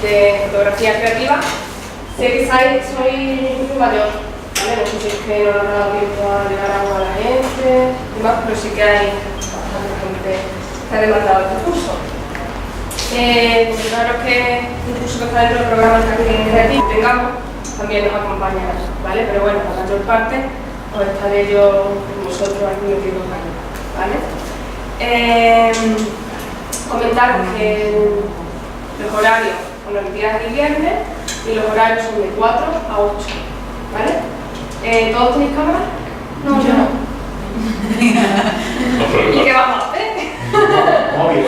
de fotografía creativa. Sé que soy muy mayor, ¿vale? No sé si es que no le ha dado tiempo a llegar a la gente y demás, pero sí que hay bastante gente que ha demandado este curso. Claro que un curso que está dentro del programa de marketing creativo que tengamos también nos acompañará, ¿vale? Pero bueno, la mayor parte os estaré yo con vosotros aquí metidos ahí, ¿vale? Comentaros que los horarios son los días del viernes y los horarios son de 4 a 8, ¿vale? ¿Todos tenéis cámara? No, yo no. ¿Y qué vamos a hacer? Móvil.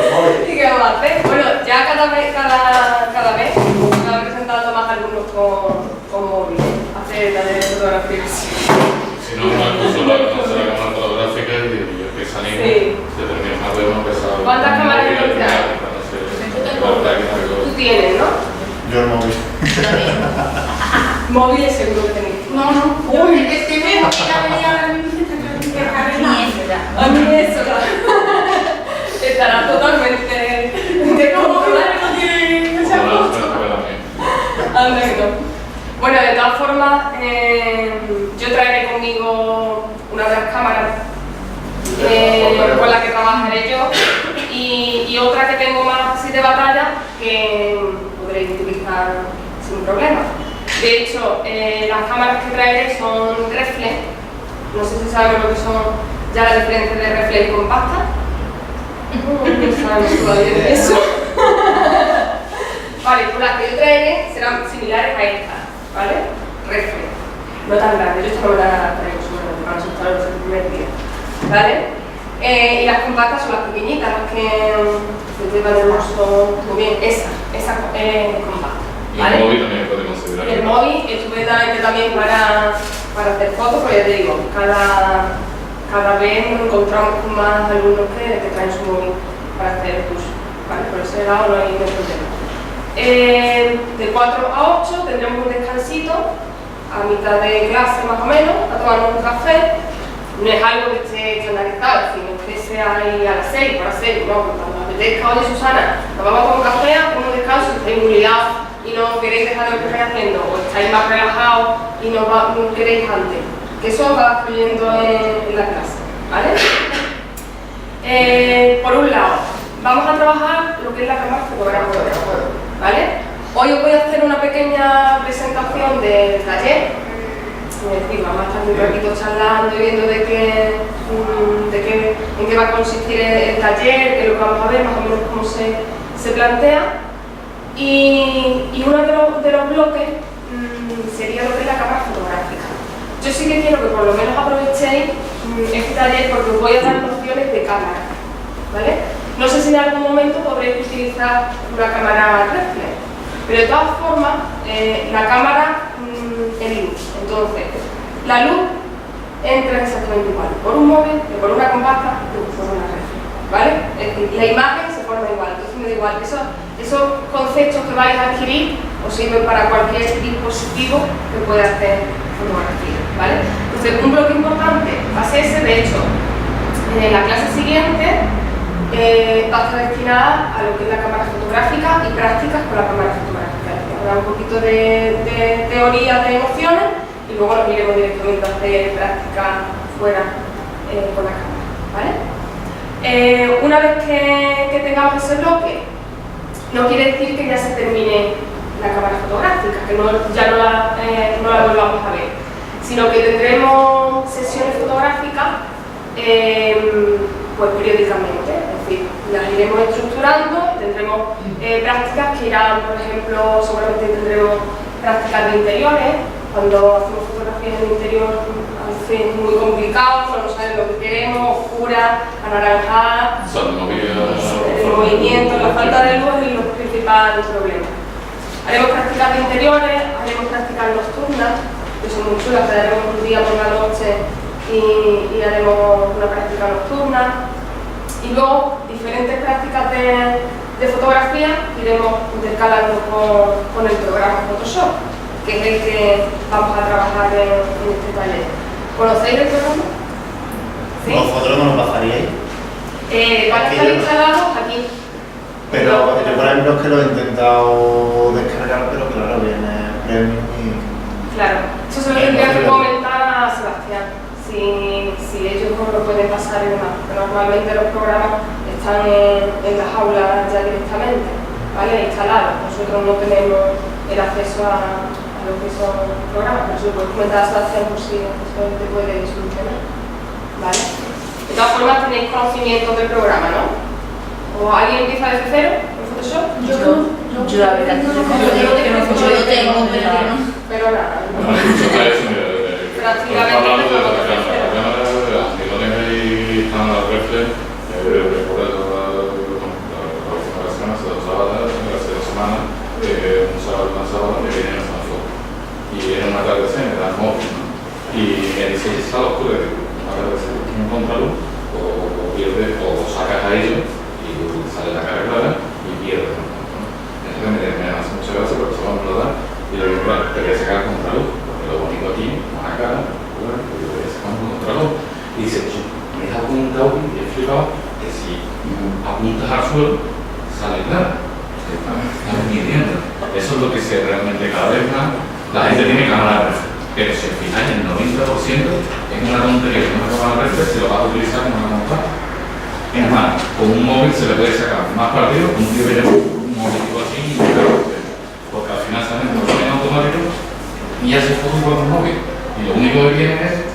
¿Y qué vamos a hacer? Bueno, ya cada vez me van presentando más alumnos con móvil, hacer la de fotografías. Si no, una consola que no será cámara fotográfica y empiezan a ir, determinan más de uno empezar. ¿Cuántas cámaras tienes? Tú tienes, ¿no? Yo el móvil. Móviles seguro que tenéis. No. Uy, Es que me a mí eso, estará totalmente descontrolado. Anda que no. Bueno, de todas formas, yo traeré conmigo una de las cámaras con la que trabajaré yo y otra que tengo más así de batalla que podréis utilizar sin problema. De hecho, las cámaras que traeré son reflex. No sé si saben lo que son ya la diferencia de reflex y compacta. No sabemos todavía de eso. Vale, pues las que yo traeré serán similares a estas, ¿vale? Reflex. No tan grandes, yo esta no me la traigo solamente para asustar el primer día, ¿vale? Y las compactas son las pequeñitas, las que llevan el uso muy bien. Esa compacta. Y ¿vale? el móvil también puede considerar. Y el móvil estupendamente también para hacer fotos, porque ya te digo, cada vez nos encontramos con más alumnos que traen su móvil para hacer el curso, ¿vale? Por ese lado no hay problema. De 4 a 8 tendremos un descansito a mitad de clase más o menos, a tomarnos un café. No es algo que esté estandarizado, es decir, no es que sea ahí a las 6, para 6, no, cuando os apetezca, oye Susana, nos vamos a tomar un café, hacemos un descanso, estáis muy liados y no queréis dejar lo que estáis haciendo, o estáis más relajados y no queréis antes, que eso va fluyendo en la clase, ¿vale? Por un lado, vamos a trabajar lo que es la cámara fotográfica, ¿vale? Hoy os voy a hacer una pequeña presentación del taller. Es decir, vamos a estar un ratito charlando y viendo en qué va a consistir el taller, qué es lo que vamos a ver, más o menos cómo se plantea. Y uno de los bloques sería lo que es la cámara fotográfica. Yo sí que quiero que por lo menos aprovechéis este taller porque os voy a dar nociones de cámara, ¿vale? No sé si en algún momento podréis utilizar una cámara reflex, pero de todas formas la cámara es luz. Entonces, la luz entra exactamente igual por un móvil que por una compacta que por una reflex, ¿vale? Es decir, la imagen se forma igual, entonces me da igual. Esos conceptos que vais a adquirir os sirven para cualquier dispositivo que pueda hacer fotografía, ¿vale? Entonces, un bloque importante va a ser ese. De hecho, en la clase siguiente va a estar destinada a lo que es la cámara fotográfica y prácticas con la cámara fotográfica. Habrá un poquito de teoría de emociones y luego nos iremos directamente a hacer práctica fuera con la cámara, ¿vale? Una vez que tengamos ese bloque, no quiere decir que ya se termine la cámara fotográfica, que ya no la volvamos a ver, sino que tendremos sesiones fotográficas pues periódicamente, es decir, las iremos estructurando, tendremos prácticas que irán, por ejemplo, seguramente tendremos prácticas de interiores. Cuando hacemos fotografías en interior a veces es muy complicado, no sabemos lo que queremos, oscura, anaranjada, el movimiento, la falta de luz es lo principal problema. Haremos prácticas de interiores, haremos prácticas nocturnas, que son muy chulas, que haremos un día por la noche y haremos una práctica nocturna. Y luego diferentes prácticas de fotografía que iremos intercalando con el programa Photoshop, que es el que vamos a trabajar en este taller. ¿Conocéis el programa? ¿Sí? ¿Vosotros no nos bajaríais? Van a estar instalados aquí. Pero yo, por ejemplo, es que lo he intentado descargar, pero claro, viene premium y... Claro, eso se lo tendría que comentar a Sebastián, si ellos no lo pueden pasar y demás, porque normalmente los programas están en las aulas ya directamente, ¿vale? Instalados. Nosotros no tenemos el acceso a lo que son programas, pero se lo puedes comentar a Sebastián por si eso te puede solucionar, ¿vale? De todas formas tenéis conocimiento del programa, ¿no? ¿O alguien empieza desde cero en Photoshop? Yo la verdad que yo lo tengo, Pero nada. Prácticamente hablando de la cámara, aunque no tengáis tan al reflex, recuerdo la última semana, hace 2 semanas, un sábado me viene en San Foto. Y era una atardecer, era el móvil, ¿no? Y me dice, está oscuro, una atardecer, ¿quién encuentra luz? O pierdes, o sacas a ellos y sale la cara clara y pierdes. Entonces me hace mucha gracia porque solo me lo da y lo digo, claro, te voy a sacar contra luz, porque lo bonito aquí, una cara, bueno, pues yo voy a sacar contra luz. Y dice, me he apuntado y he flipado que si apuntas al suelo, sale clara. Estamos midiendo. Eso es lo que se realmente cada vez más la gente tiene cámara reflex. Pero si al final el 90% es una tontería que una cámara reflex se lo vas a utilizar como una cámara. Es más, con un móvil se le puede sacar más partido, un tío que un objetivo así, porque al final salen los en automático y hace fotos con un móvil. Y lo único que viene es,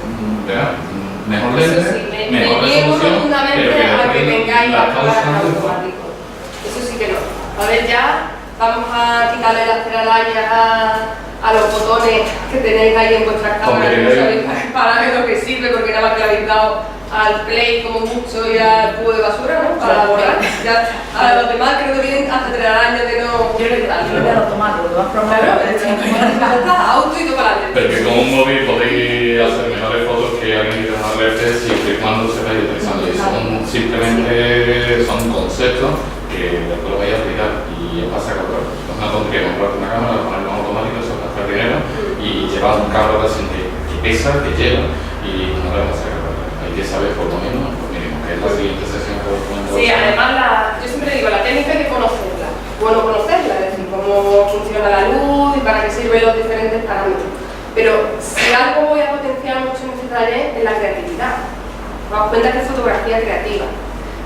mejor lente, mejor resolución, pero que tengáis la la pausa cámara automático. Eso sí que no. A ver, ya vamos a quitarle las telarañas a los botones que tenéis ahí en vuestras cámaras, que no sabéis para qué lo que sirve, porque nada más que le habéis dado al play como mucho y al cubo de basura, ¿no? Para borrar. Ya, a los demás creo que vienen hasta telarañas de no... Yo le doy al automático, lo vas a probar. Auto y todo para adelante. Pero que con un móvil podéis hacer mejores fotos que alguien que una reflex siempre y cuando se vaya utilizando. Y son simplemente son conceptos que después lo vais a aplicar y pasa que es una tontería comprarte una cámara, ponerlo en automático, eso es gastar dinero y llevar un cámara que pesa, que lleva y no le vas a sacar. Hay que saber por lo mínimo, que es la siguiente sesión que os cuento. Sí, además yo siempre digo, la técnica hay que conocerla. Bueno, conocerla, es decir, cómo funciona la luz y para qué sirven los diferentes parámetros. Pero si algo voy a potenciar mucho en este taller es la creatividad. Nos damos cuenta que es fotografía creativa.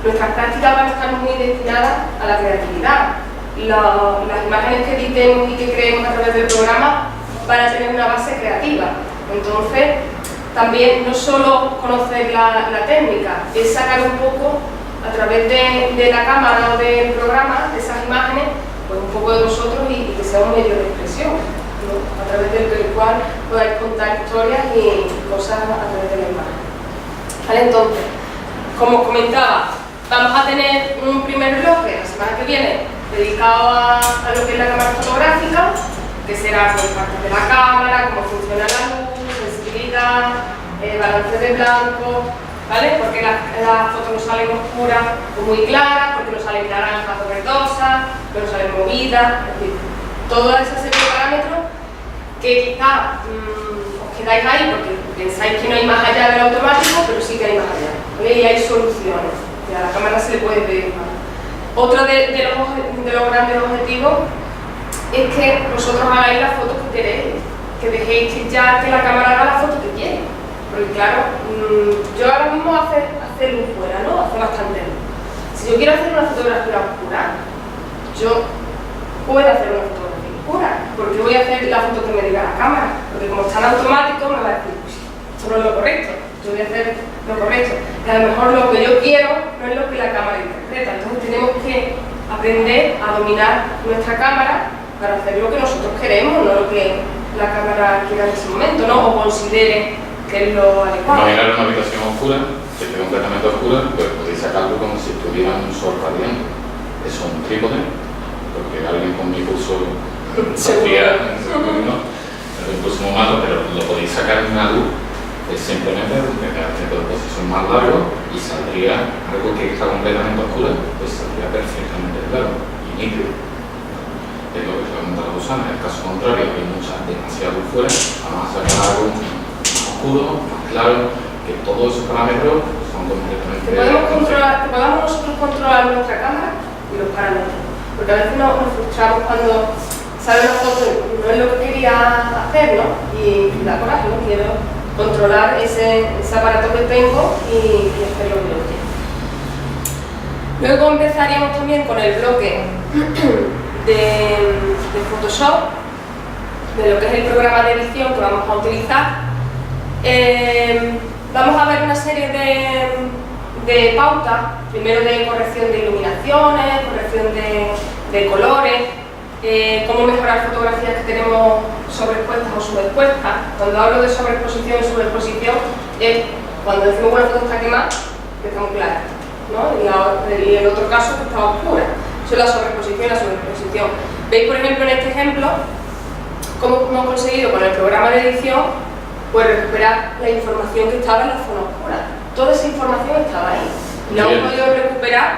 Nuestras prácticas van a estar muy destinadas a la creatividad. Las imágenes que editemos y que creemos a través del programa van a tener una base creativa. Entonces, también no solo conocer la técnica, es sacar un poco a través de la cámara o del programa, de esas imágenes, pues un poco de vosotros y que sea un medio de expresión, ¿no? A través del cual podáis contar historias y cosas a través de la imagen. ¿Vale? Entonces, como os comentaba, vamos a tener un primer bloque la semana que viene dedicado a lo que es la cámara fotográfica, que será pues, partes de la cámara, cómo funciona la luz, sensibilidad, balance de blanco, ¿vale? Porque las fotos no salen oscuras o muy claras, porque no salen naranjas o verdosas, no salen movidas, es decir, toda esa serie de parámetros que quizá os quedáis ahí porque pensáis que no hay más allá del automático, pero sí que hay más allá, ¿vale? Y hay soluciones, y a la cámara se le puede pedir más. Otro de los grandes objetivos es que vosotros hagáis las fotos que queréis, que dejéis ya que la cámara haga la foto que quiere. Porque claro, yo ahora mismo hace luz fuera, ¿no? Hace bastante luz. Si yo quiero hacer una fotografía oscura, yo puedo hacer una fotografía oscura, porque voy a hacer la foto que me diga la cámara, porque como está en automático me va a decir, esto no es lo correcto, yo voy a hacer lo correcto. Y a lo mejor lo que yo quiero no es lo que la cámara interpreta, entonces tenemos que aprender a dominar nuestra cámara para hacer lo que nosotros queremos, no lo que la cámara quiera en ese momento, ¿no? O considere que es lo adecuado. Imaginar una habitación oscura, que esté completamente oscura, pues podéis sacarlo como si estuviera un sol radiante. Eso es un trípode, porque alguien con mi curso sabía, ¿no? Es un curso muy malo, pero lo podéis sacar en una luz, es simplemente haciendo el proceso más largo y saldría algo que está completamente oscura, pues saldría perfectamente claro y nítido. Es lo que se va a montar la gusana. En el caso contrario, hay demasiado luz fuera, vamos a sacar algo oscuro, más claro, que todos esos parámetros son completamente... ¿Podemos nosotros controlar nuestra cámara? los parámetros. Porque a veces nos frustramos cuando sale una foto y no es lo que quería hacer, ¿no? Y da coraje, ¿no? Quiero controlar ese aparato que tengo y hacer lo que yo quiero. Luego empezaríamos también con el bloque de Photoshop, de lo que es el programa de edición que vamos a utilizar. Vamos a ver una serie de pautas, primero de corrección de iluminaciones, corrección de colores, cómo mejorar fotografías que tenemos sobreexpuestas o subexpuestas. Cuando hablo de sobreexposición y subexposición es cuando decimos que una foto está quemada, que está muy clara, ¿no? Y el otro caso que está oscura. Eso es la sobreexposición y la subexposición. Veis, por ejemplo, en este ejemplo, cómo hemos conseguido con el programa de edición pues recuperar la información que estaba en la zona oscura. Toda esa información estaba ahí. Y la hemos podido recuperar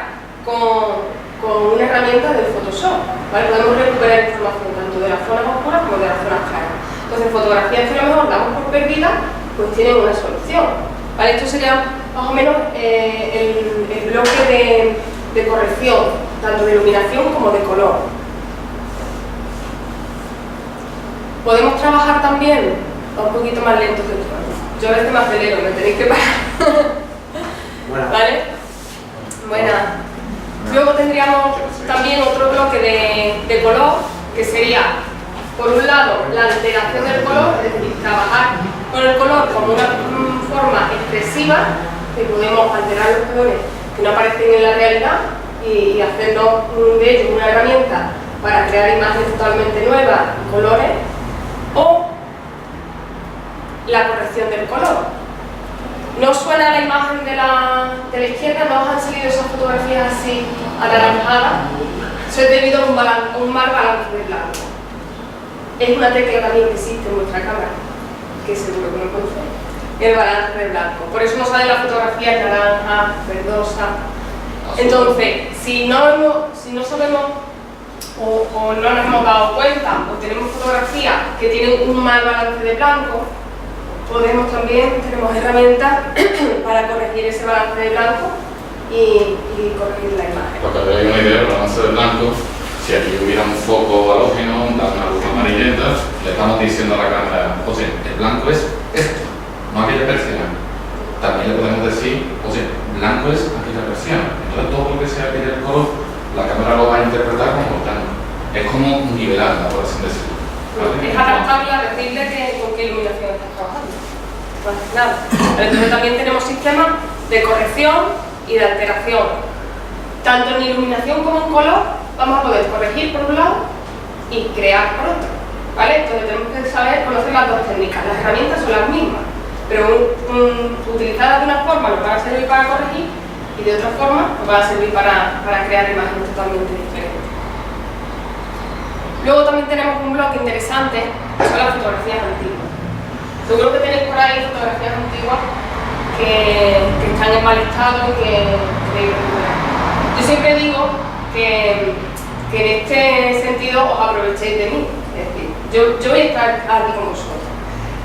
con una herramienta del Photoshop, ¿vale? Podemos recuperar información tanto de las zonas oscuras como de las zonas claras. Entonces, fotografías que a lo mejor damos por perdidas, pues tienen una solución, ¿vale? Esto sería más o menos el bloque de corrección, tanto de iluminación como de color. Podemos trabajar también un poquito más lento que esto. Yo a veces me acelero, me tenéis que parar. Buena. ¿Vale? Buena. Luego tendríamos también otro bloque de color, que sería, por un lado, la alteración del color, es decir, trabajar con el color como una forma expresiva, que podemos alterar los colores que no aparecen en la realidad y hacernos de ellos una herramienta para crear imágenes totalmente nuevas, colores, o la corrección del color. ¿No suena la imagen de la izquierda? ¿No os han salido esas fotografías así anaranjadas? Eso es debido a un mal balance de blanco. Es una tecla también que existe en vuestra cámara, que seguro que no conocéis. El balance de blanco. Por eso nos salen las fotografías naranja, verdosa. Entonces, si no sabemos o no nos hemos dado cuenta o tenemos fotografías que tienen un mal balance de blanco, tenemos herramientas para corregir ese balance de blanco y corregir la imagen. Para que veáis una idea, el balance de blanco, si aquí hubiera un foco halógeno, una luz amarillenta, le estamos diciendo a la cámara, o sea, el blanco es esto, no aquella persiana. También le podemos decir, o sea, blanco es aquella persiana. Entonces todo lo que sea aquel color, la cámara lo va a interpretar como blanco. Es como nivelarla, por así decirlo. ¿Vale? Es adaptable a decirle con qué iluminación estás trabajando. No haces nada. Entonces también tenemos sistemas de corrección y de alteración. Tanto en iluminación como en color vamos a poder corregir por un lado y crear por otro. ¿Vale? Entonces tenemos que saber conocer las dos técnicas. Las herramientas son las mismas, pero utilizadas de una forma nos van a servir para corregir y de otra forma nos van a servir para crear imágenes totalmente diferentes. Luego también tenemos un bloque interesante, que son las fotografías antiguas. Seguro que tenéis por ahí fotografías antiguas que están en mal estado y que queréis recuperar. Yo siempre digo que en este sentido os aprovechéis de mí. Es decir, yo voy a estar aquí con vosotros.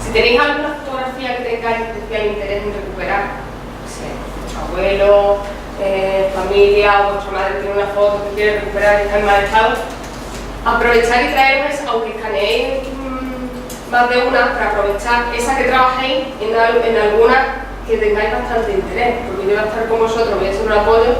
Si tenéis alguna fotografía que tengáis especial interés en recuperar, no sé, vuestro abuelo, familia o vuestra madre tiene una foto que quiere recuperar y está en mal estado, aprovechar y traeros, aunque escaneéis más de una, para aprovechar esa que trabajéis en alguna que tengáis bastante interés, porque yo voy a estar con vosotros, voy a ser un apoyo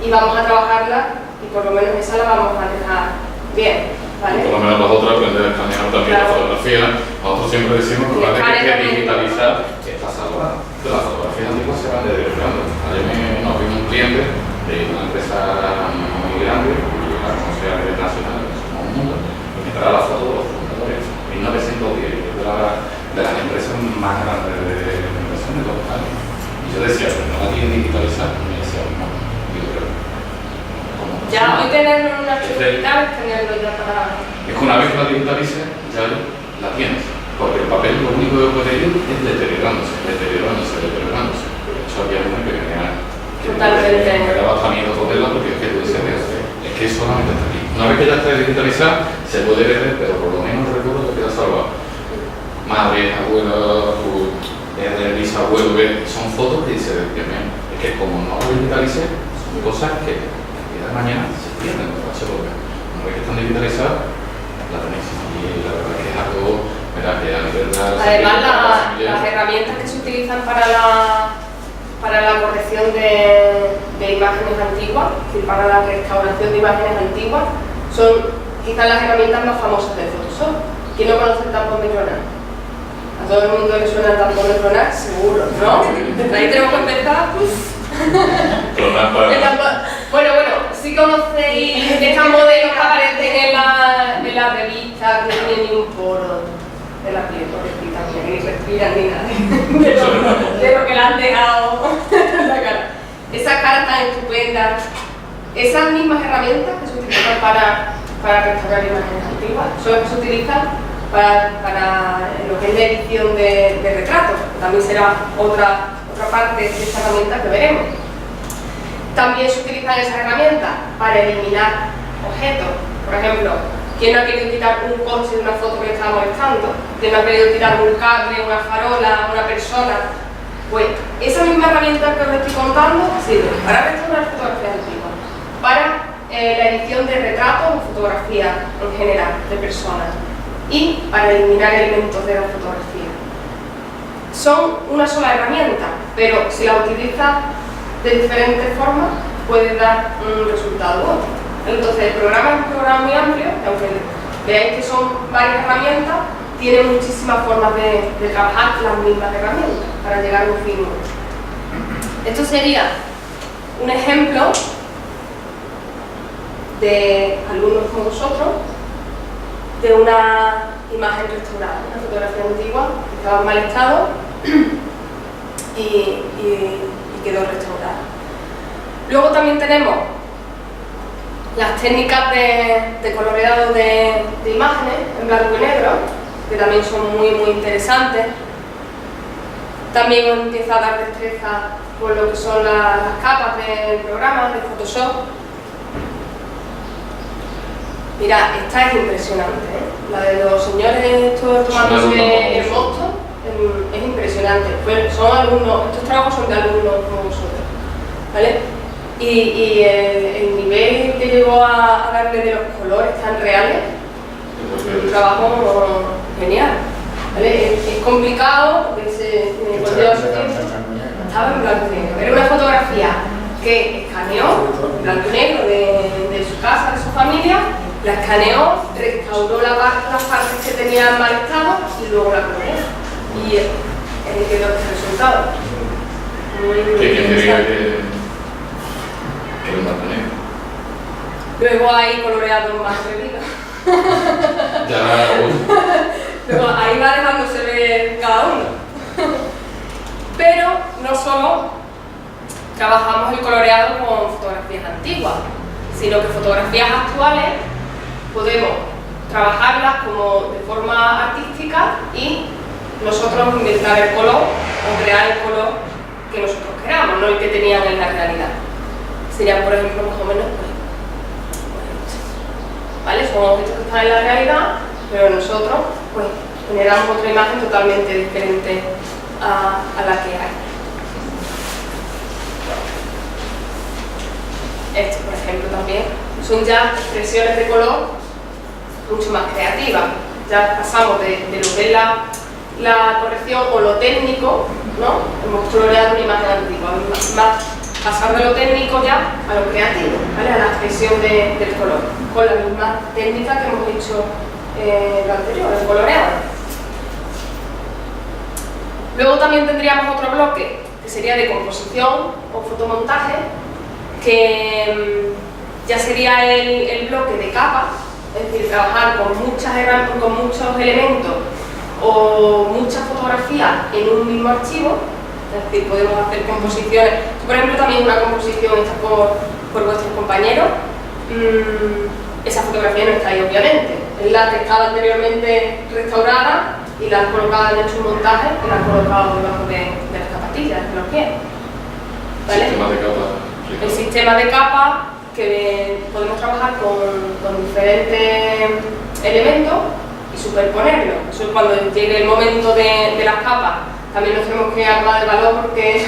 y vamos a trabajarla y por lo menos esa la vamos a dejar bien, ¿vale? Por lo menos nosotros aprender a escanear también la fotografía. Nosotros siempre decimos que hay que digitalizar esta sala. Las fotografías antiguas se van deteriorando. Ayer nos vino un cliente de una empresa muy grande, la conocida a nivel nacional, somos un mundo, y me trae la foto de los fundadores. 1910, de las empresas más grandes de inversión de todos los años. Y yo decía, pero no la quieren digitalizar. Y me decía, no, digo, pero ¿cómo? Ya, hoy tenerlo en una digital es tenerlo ya para... Es que una vez que la digitalices, ya la tienes. Porque el papel lo único que puede ir es deteriorándose. Eso había una que me daba hasta miedo ponerla porque es que tú dices, es que solamente está aquí. Una vez que ya está digitalizada, se puede ver, pero por lo menos el recuerdo te queda salvado. Madre, abuela, bisabuelo, son fotos que dice, Dios mío, es que como no lo digitalice, son cosas que de mañana se pierden por la porque una vez que están digitalizadas, la tenéis. Y la verdad es que es algo, mira, que a nivel de Además, las herramientas que se utilizan para la corrección de imágenes antiguas, es decir, para la restauración de imágenes antiguas, son quizás las herramientas más famosas de Photoshop. ¿Quién no conoce el tampón de Cronat? A todo el mundo le suena el tampón de Cronat, seguro, ¿no? Desde ahí tenemos que empezar. Bueno, sí conocéis estas modelos que aparecen en la revista, que no tienen ni un poro de la piel, pobrecita, ni respiran ni nada de lo que le han dejado en la cara. Esas caras tan estupendas, esas mismas herramientas que se utilizan para restaurar imágenes antiguas, son las que se utilizan para lo que es la edición de retratos, que también será otra parte de esta herramienta que veremos. También se utilizan esas herramientas para eliminar objetos. Por ejemplo, ¿quién no ha querido quitar un coche de una foto que le estaba molestando? ¿Quién no ha querido quitar un cable, una farola, una persona? Pues esa misma herramienta que os estoy contando sirve para restaurar fotografías antiguas, para la edición de retratos o fotografías en general de personas y para eliminar elementos de la fotografía. Son una sola herramienta, pero si la utilizas de diferentes formas puede dar un resultado u otro. Entonces el programa es un programa muy amplio, aunque veáis que son varias herramientas, tiene muchísimas formas de trabajar las mismas herramientas para llegar a un fin único. Esto sería un ejemplo de alumnos como vosotros de una imagen restaurada, una fotografía antigua que estaba en mal estado y quedó restaurada. Luego también tenemos las técnicas de coloreado de imágenes en blanco y negro, que también son muy interesantes. También empieza a dar destreza por lo que son las capas del programa, de Photoshop. Mira, esta es impresionante, ¿eh? La de los señores estos tomándose el mosto es impresionante. Estos trabajos son de alumnos como vosotros, ¿vale? Y el nivel que llegó a darle de los colores tan reales, es un trabajo genial, ¿vale? Es complicado porque cuando lleva su tiempo estaba en blanco y negro. Era una fotografía que escaneó en blanco y negro de su casa, de su familia, la escaneó, restauró las partes que tenía en mal estado y luego la coloreó. Y quedó este resultado. ¿Quién diría que el blanco y negro? Luego hay coloreados más atrevidos. Luego ahí va dejándose ver cada uno. Pero no solo trabajamos el coloreado con fotografías antiguas, sino que fotografías actuales podemos trabajarlas como de forma artística y nosotros inventar el color o crear el color que nosotros queramos, no el que tenían en la realidad. Serían, por ejemplo, más o menos ¿vale? Son objetos que están en la realidad, pero nosotros pues generamos otra imagen totalmente diferente a la que hay. Esto, por ejemplo, también son ya expresiones de color mucho más creativas. Ya pasamos de lo que es la corrección o lo técnico, ¿no? Hemos coloreado una imagen antigua, más pasar de lo técnico ya a lo creativo, ¿vale? A la expresión del color, con la misma técnica que hemos hecho lo anterior, el coloreado. Luego también tendríamos otro bloque que sería de composición o fotomontaje, que ya sería el bloque de capas, es decir, trabajar con muchos elementos o muchas fotografías en un mismo archivo. Es decir, podemos hacer composiciones. Por ejemplo, también una composición hecha por vuestros compañeros. Esa fotografía no está ahí, obviamente. Es la que estaba anteriormente restaurada y la han colocado, han hecho un montaje y la han colocado debajo de las zapatillas, de los pies. ¿Vale? El sistema de capas, que podemos trabajar con diferentes elementos y superponerlos. Eso es cuando llegue el momento de las capas. También nos tenemos que armar de valor porque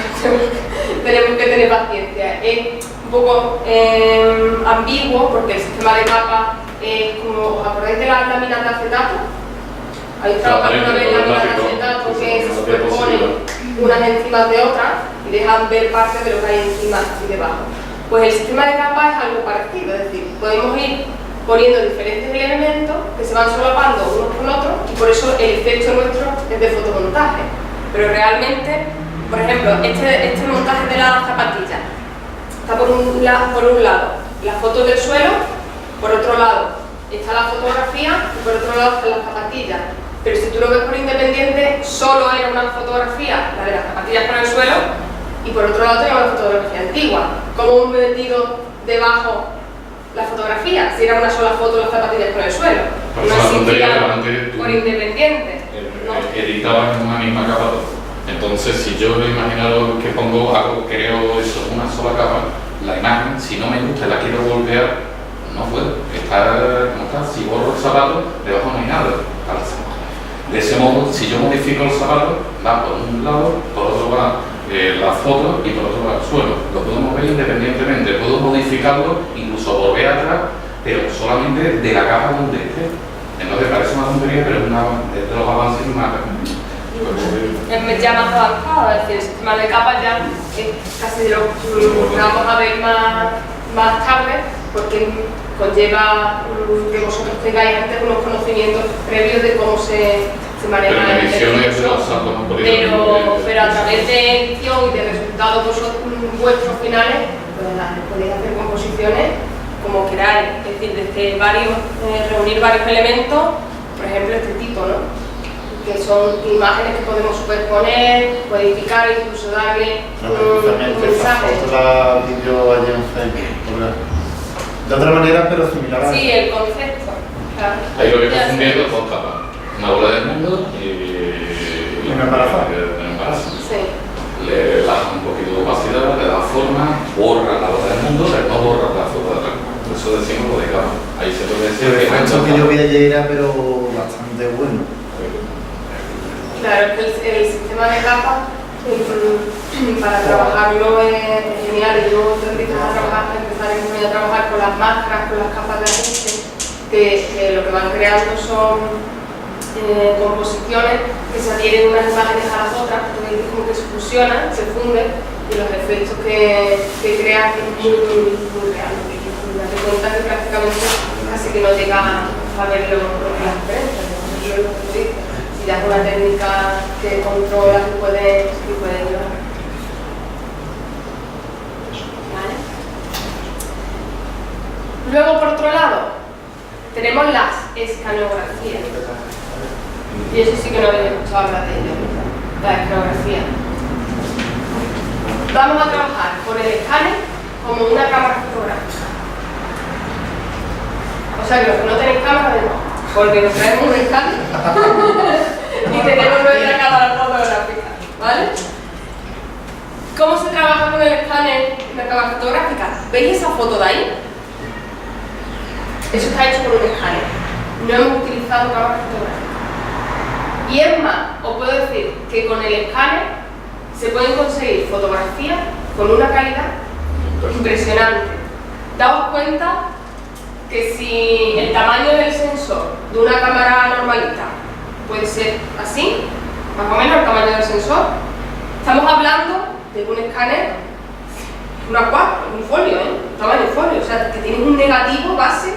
tenemos que tener paciencia. Es poco ambiguo, porque el sistema de capas es como, ¿os acordáis de las láminas de acetato? ¿Habéis trabajado una vez láminas de acetato que se superponen unas encima de otras y dejan ver parte de lo que hay encima y debajo? Pues el sistema de capas es algo parecido, es decir, podemos ir poniendo diferentes elementos que se van solapando unos con otros y por eso el efecto nuestro es de fotomontaje. Pero realmente, por ejemplo, este montaje de las zapatillas está por un lado la foto del suelo, por otro lado está la fotografía y por otro lado están las zapatillas. Pero si tú lo ves por independiente, solo era una fotografía, la de las zapatillas con el suelo, y por otro lado tenemos la fotografía antigua. ¿Cómo hemos metido debajo la fotografía? Si era una sola foto de las zapatillas con el suelo. Pues No la tontería existía que antes por independiente. ¿no? editaban en una misma capa todo. Entonces, si yo me imagino que pongo algo, creo eso, una sola capa, la imagen, si no me gusta y la quiero voltear, no puedo. Está como está. Si borro el zapato, debajo no hay nada. De ese modo, si yo modifico el zapato, va por un lado, por otro va la foto y por otro lado el suelo. Lo puedo mover independientemente, puedo modificarlo, incluso volver atrás, pero solamente de la capa donde esté. Entonces parece una tontería, pero es de los avances más. Es ya más avanzado, es decir, el sistema de capas ya es casi de lo que vamos a ver más tarde, porque conlleva que vosotros tengáis antes unos conocimientos previos de cómo se maneja el recurso, pero a través de edición y de resultados vuestros finales, pues podéis hacer composiciones como queráis, es decir, desde reunir varios elementos, por ejemplo este tipo, ¿no? Que son imágenes que podemos superponer, modificar, incluso darle un mensaje. Otra vídeo allí en Facebook. De otra manera, pero similar a... Sí, el concepto. Claro. Ahí lo que estoy fundiendo dos capas. Una bola del mundo y un embarazo. Sí. Le baja un poquito de opacidad, le da forma, borra la bola del mundo, pero no borra la foto de atrás. Por eso decimos lo de capa. Ahí se puede decir El efecto que yo vi ayer era pero bastante bueno. Claro, el sistema de capas para trabajarlo es genial. Y luego empezaremos a trabajar con las máscaras, con las capas de ajuste, que lo que van creando son composiciones que se adhieren unas imágenes a las otras, entonces como que se fusionan, se funden y los efectos que crean es muy real. Te cuenta que prácticamente casi que no llega a ver las diferencias, ¿no? Es lo que tú dices. Si ya es una técnica que controlas y puedes llevar. ¿Vale? Luego, por otro lado, tenemos las escanografías. Y eso sí que no habéis escuchado hablar de ello, la escanografía. Vamos a trabajar con el escáner como una cámara fotográfica. O sea que los que no tenéis cámara, no. Porque nos traemos un escáner y tenemos nuestra cámara fotográfica, ¿vale? ¿Cómo se trabaja con el escáner y la cámara fotográfica? ¿Veis esa foto de ahí? Eso está hecho con un escáner. No hemos utilizado cámara fotográfica. Y es más, os puedo decir que con el escáner se pueden conseguir fotografías con una calidad impresionante. Daos cuenta que si el tamaño del sensor de una cámara normalita puede ser así, más o menos el tamaño del sensor, estamos hablando de un escáner, una 4, un folio, tamaño de folio, o sea, que tienes un negativo base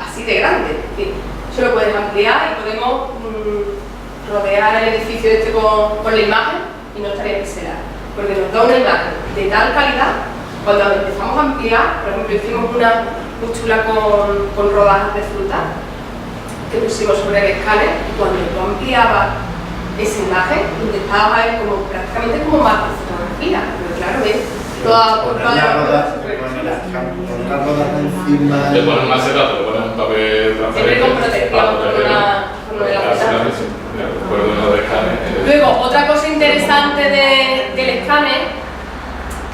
así de grande. Eso lo puedes ampliar y podemos rodear el edificio este con la imagen y no estaría pixelado, porque nos da una imagen de tal calidad. Cuando empezamos a ampliar, por ejemplo, hicimos una muy chula con rodajas de fruta que pusimos sobre el escáner, y cuando tú ampliabas esa imagen, intentabas ver como prácticamente como macro fotografía, pero claro, ves toda la encima. Le ponen una acetato, le ponen un papel transparente. siempre con protección, con el acetato. Luego, otra cosa interesante del escáner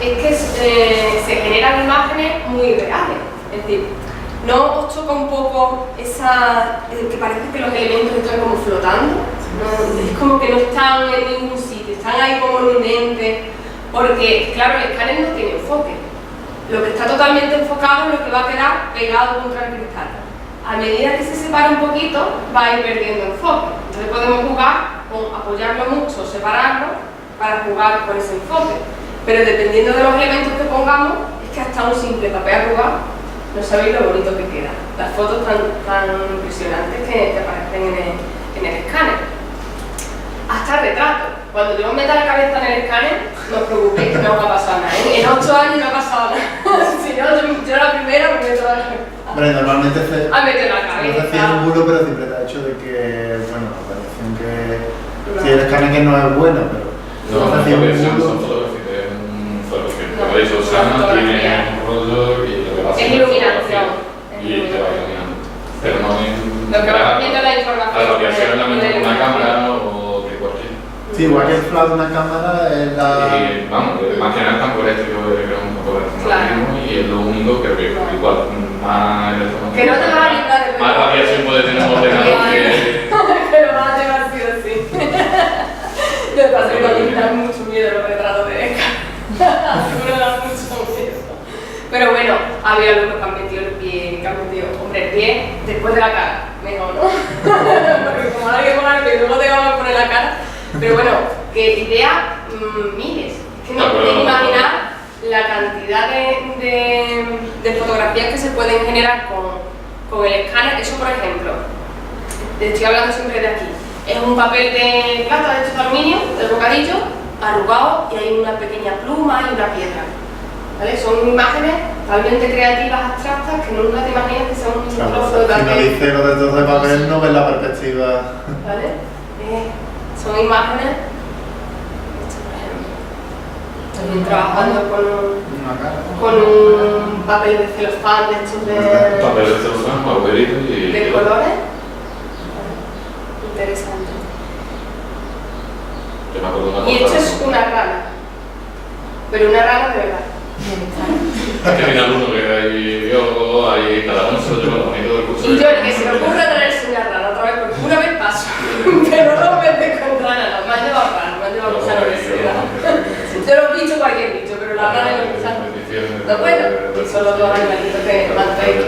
es que se generan imágenes muy reales. Es decir, ¿no os choca un poco esa que parece que los elementos están como flotando? ¿No? Es como que no están en ningún sitio, están ahí como en un ente, porque claro, el escáner no tiene enfoque. lo que está totalmente enfocado es lo que va a quedar pegado contra el cristal. A medida que se separa un poquito, va a ir perdiendo enfoque. Entonces podemos jugar con apoyarlo mucho, separarlo, para jugar con ese enfoque. Pero dependiendo de los elementos que pongamos, es que hasta un simple papel arrugado, no sabéis lo bonito que queda. Las fotos tan impresionantes que aparecen en el escáner. Hasta el retrato. Cuando yo meta la cabeza en el escáner, no os preocupéis que no va a pasar nada. En 8 años no ha pasado nada. Si no, yo la primera me meto la cabeza. Hombre, normalmente Ha metido la no se cabeza. un bulo, pero siempre te ha hecho de que, bueno, la variación que... Si el escáner que no es bueno, pero... No, se no, hacía un porque son bulo. fotografías, es un fotografía. No, Como he dicho, Sana fotografía. tiene un rollo y lo que va a hacer Es iluminación. y te va iluminando. Pero no es... Lo que va viendo la información. La radiación es la misma que una cámara o que cualquier. Sí, igual que el flash de una cámara es la... Y vamos, más que nada el campo eléctrico es un campo Claro. eléctrico y es lo único que igual más electromagnético. Que no te vas a librar de más radiación puede tener un ordenador que... que lo vas a llevar sí o sí. Me pasa que a mí me dan mucho miedo los retratos de Eka. Me dan mucho miedo. Pero bueno, había algunos que han metido el pie, que han metido, hombre, el pie después de la cara, mejor, ¿no? Porque como ahora hay que poner el pie y luego te vamos a poner la cara. Pero bueno, que idea miles. Es que no No, pero- puedes imaginar la cantidad de fotografías que se pueden generar con el escáner. Eso, por ejemplo, estoy hablando siempre de aquí. Es un papel de plata de hecho de aluminio, del bocadillo, arrugado y hay una pequeña pluma y una piedra. ¿Vale? Son imágenes totalmente creativas, abstractas, que nunca te imaginas que son un trozo de Si no papel. dice los dedos de papel, no ves la perspectiva. ¿Vale? Son imágenes. Esto, por ejemplo. Estoy trabajando Una cara. con un papel de celofán de estos Papel de celofán, agujerito y... de colores. Interesante. Yo me acuerdo de una Y cosa- esto es una rana. Pero una rana de verdad. Que viene alguno que hay biólogo, hay cada uno se lo lleva lo bonito del curso. Y yo, el que se me ocurra traerse una rana otra vez, porque una vez paso. Pero dos veces con rana, no. Me han llevado rana, me han llevado mucha universidad. Yo los bichos, cualquier bicho, pero la rana y los bichos. No, bueno, son los dos animalitos que me han traído.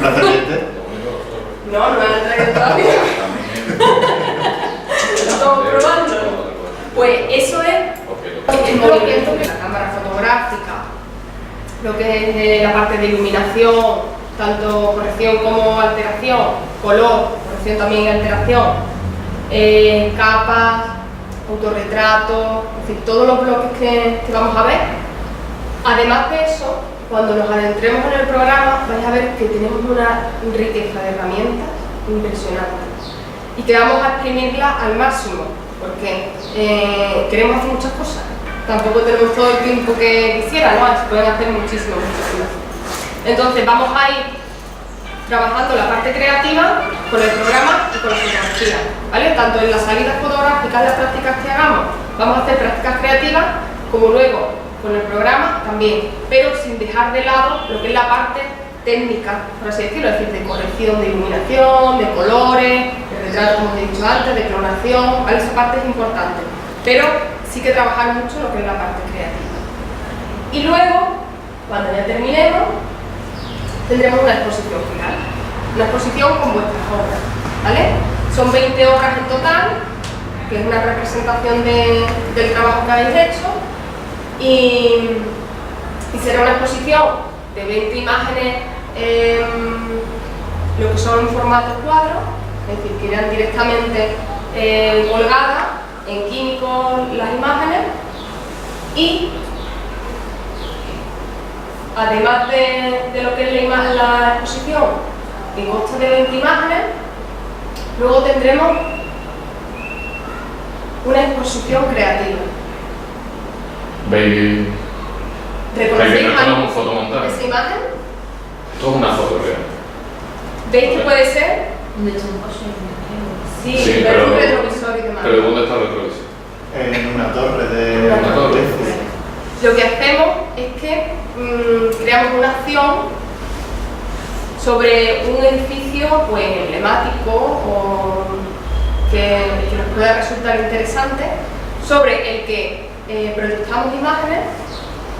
Una serpiente. No, no me han traído todavía. Lo estamos probando. Pues eso es el movimiento de la cámara fotográfica, lo que es la parte de iluminación, tanto corrección como alteración, color, corrección también y alteración, capas, autorretrato, es decir, todos los bloques que vamos a ver. Además de eso, cuando nos adentremos en el programa vais a ver que tenemos una riqueza de herramientas impresionante y que vamos a exprimirla al máximo porque queremos hacer muchas cosas. Tampoco tenemos todo el tiempo que quisiera, ¿no? Se pueden hacer muchísimas. Entonces vamos a ir trabajando la parte creativa con el programa y con la fotografía, ¿vale? Tanto en las salidas fotográficas, las prácticas que hagamos, vamos a hacer prácticas creativas, como luego con el programa también, pero sin dejar de lado lo que es la parte técnica, por así decirlo, es decir, de corrección de iluminación, de colores, de retrato, como he dicho antes, de clonación, ¿vale? Esa parte es importante, pero sí que trabajar mucho lo que es la parte creativa. Y luego, cuando ya terminemos, tendremos una exposición final, una exposición con vuestras obras, ¿vale? Son 20 obras en total, que es una representación del trabajo que habéis hecho, y será una exposición de 20 imágenes, lo que son en formato cuadro, es decir, que irán directamente colgadas en químicos las imágenes, y además de lo que es la exposición, que consta de 20 imágenes, luego tendremos una exposición creativa. ¿Veis? ¿Reconocéis Hay que algo un fotomontaje. esa imagen? Esto es una foto real. ¿Veis que puede ser? De hecho, un coche. Sí, Sí, pero pero- un retrovisor y demás. Pero ¿dónde está el retrovisor? En una torre de... Una torre. Lo que hacemos es que creamos una acción sobre un edificio pues, emblemático o que nos pueda resultar interesante, sobre el que proyectamos imágenes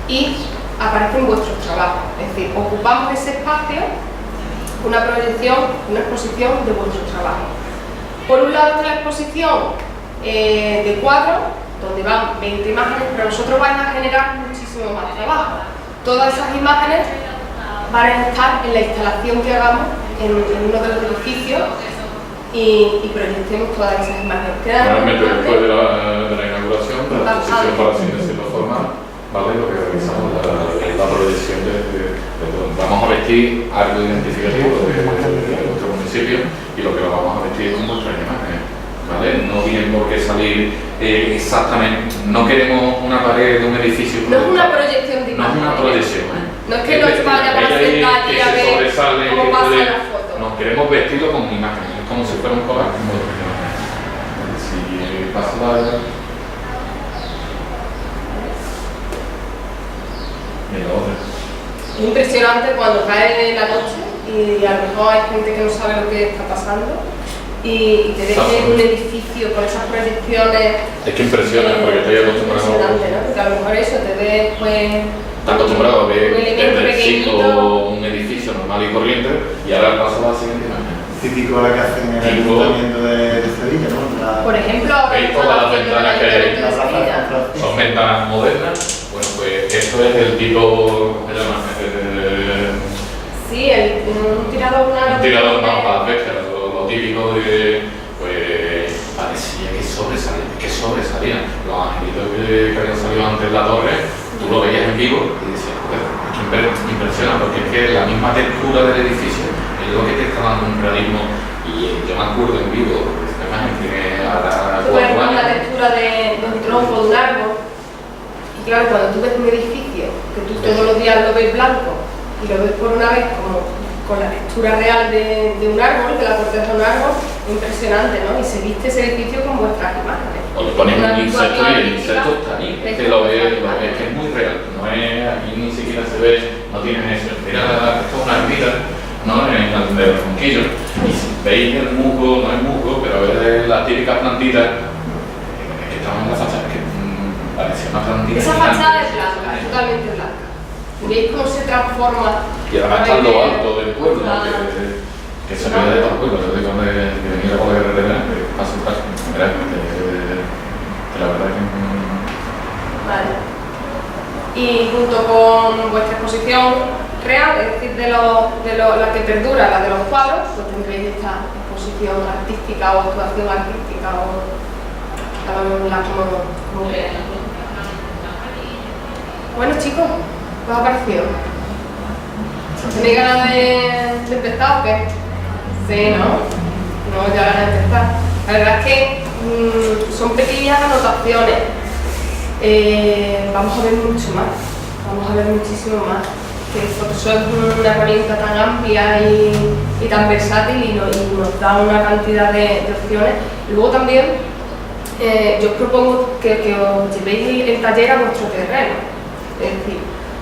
y aparecen vuestros trabajos. Es decir, ocupamos ese espacio, una proyección, una exposición de vuestros trabajos. Por un lado está la exposición de cuadros, donde van 20 imágenes, pero vosotros vais a generar muchísimo más trabajo. Todas esas imágenes van a estar en la instalación que hagamos en uno de los edificios y proyectemos todas esas imágenes. Realmente después de la inauguración, de la exposición, por así decirlo, formal, ¿vale? Lo que realizamos la proyección vamos a vestir algo identificativo de nuestro municipio y lo que lo vamos a vestir con vuestras imágenes, ¿vale? No tienen por qué salir exactamente, no queremos una pared de un edificio. No es una proyección de imágenes. No es una proyección, No es que nos vaya para sentar y a ver cómo pasa la foto. Nos queremos vestirlo con imágenes, es como si fuera un collage con vuestras imágenes. Si pasa la... Es impresionante cuando cae la noche y a lo mejor hay gente que no sabe lo que está pasando y te ves en un edificio con esas proyecciones. Es que impresiona porque estoy acostumbrado. Impresionante, ¿no? Porque a lo mejor eso te ves pues. Está acostumbrado a ver desde el pequeñito, un edificio normal y corriente y ahora pasa a la siguiente imagen. Típico la que hacen en el ayuntamiento de Sevilla, ¿no? Por ejemplo, ahora ¿veis están todas las haciendo ventanas que hay? en Sevilla. Son ventanas modernas. Bueno, pues esto es el tipo, ¿cómo se llama? Sí, un tirador, Un tirador más para las bestias, lo típico de, pues, parecía que sobresalían. Los angelitos que habían salido antes de la torre, tú lo veías en vivo y decías, joder, es que impresiona, porque es que la misma textura del edificio es lo que te está dando un realismo. Y yo me acuerdo en vivo, esta imagen tiene ahora 4 años. La textura de un tronco, de un árbol. Y claro, cuando tú ves un edificio, que tú todos los días lo ves blanco, y lo ves por una vez como con la textura real de un árbol, de la corteza de un árbol, impresionante, ¿no? Y se viste ese edificio con vuestras imágenes. O le pones un insecto y el insecto está ahí, es que lo ves, que es muy real, no es, aquí ni siquiera se ve, no tienen eso. Mira, esto es una ermita, ¿no? En el de los Ronquillos, y si veis el musgo, no es musgo, pero ves las típicas plantitas que estaban en la fachada, que parecía una plantita. Esa fachada es blanca, es totalmente blanca. ¿Veis cómo se transforma? Y además está en lo alto del pueblo, ¿no? Que se ve de todo el pueblo. Yo digo que venir a por la carretera, que pasa un paso, que la verdad que... Vale. Y junto con vuestra exposición real, es decir, la que perdura, la de los cuadros, pues tendréis esta exposición artística o actuación artística o llamémosla como queráis. Bueno, chicos, ¿qué os ha parecido? ¿Tenéis ganas de empezar o qué? Sí, ¿no? No, ya ganas de empezar. La verdad es que son pequeñas anotaciones. Vamos a ver mucho más, vamos a ver muchísimo más. Que Photoshop es una herramienta tan amplia y tan versátil y nos da una cantidad de opciones. Luego también yo os propongo que os llevéis el taller a vuestro terreno. Es decir,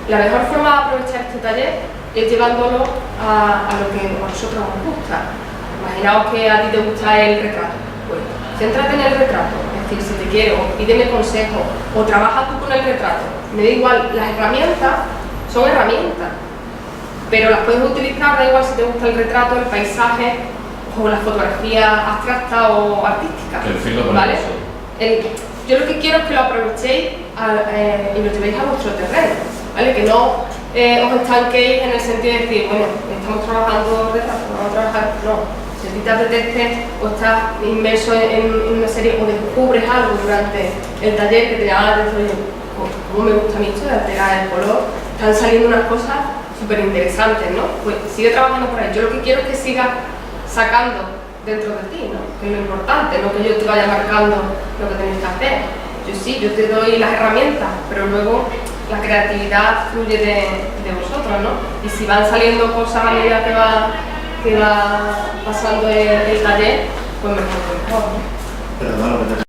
la mejor forma de aprovechar este taller es llevándolo a lo que a vosotros os gusta. Imaginaos que a ti te gusta el retrato. Pues, céntrate en el retrato. Es decir, si te quiero, pídeme consejo o trabaja tú con el retrato. Me da igual, las herramientas son herramientas, pero las puedes utilizar, da igual si te gusta el retrato, el paisaje o la fotografía abstracta o artística. ¿Vale? Yo lo que quiero es que lo aprovechéis y lo llevéis a vuestro terreno, ¿vale? Que no os estanquéis en el sentido de decir, bueno, estamos trabajando retrato, vamos a trabajar, no. Si a ti te apetece o estás inmerso en una serie o descubres algo durante el taller que te llama la atención, como me gusta a mí esto de alterar el color, están saliendo unas cosas súper interesantes, ¿no? Pues sigue trabajando por ahí. Yo lo que quiero es que sigas sacando dentro de ti, ¿no? Que es lo importante, no que yo te vaya marcando lo que tienes que hacer. Yo te doy las herramientas, pero luego la creatividad fluye de vosotros, ¿no? Y si van saliendo cosas a medida que va pasando el taller, pues mejor, ¿no? Pero no,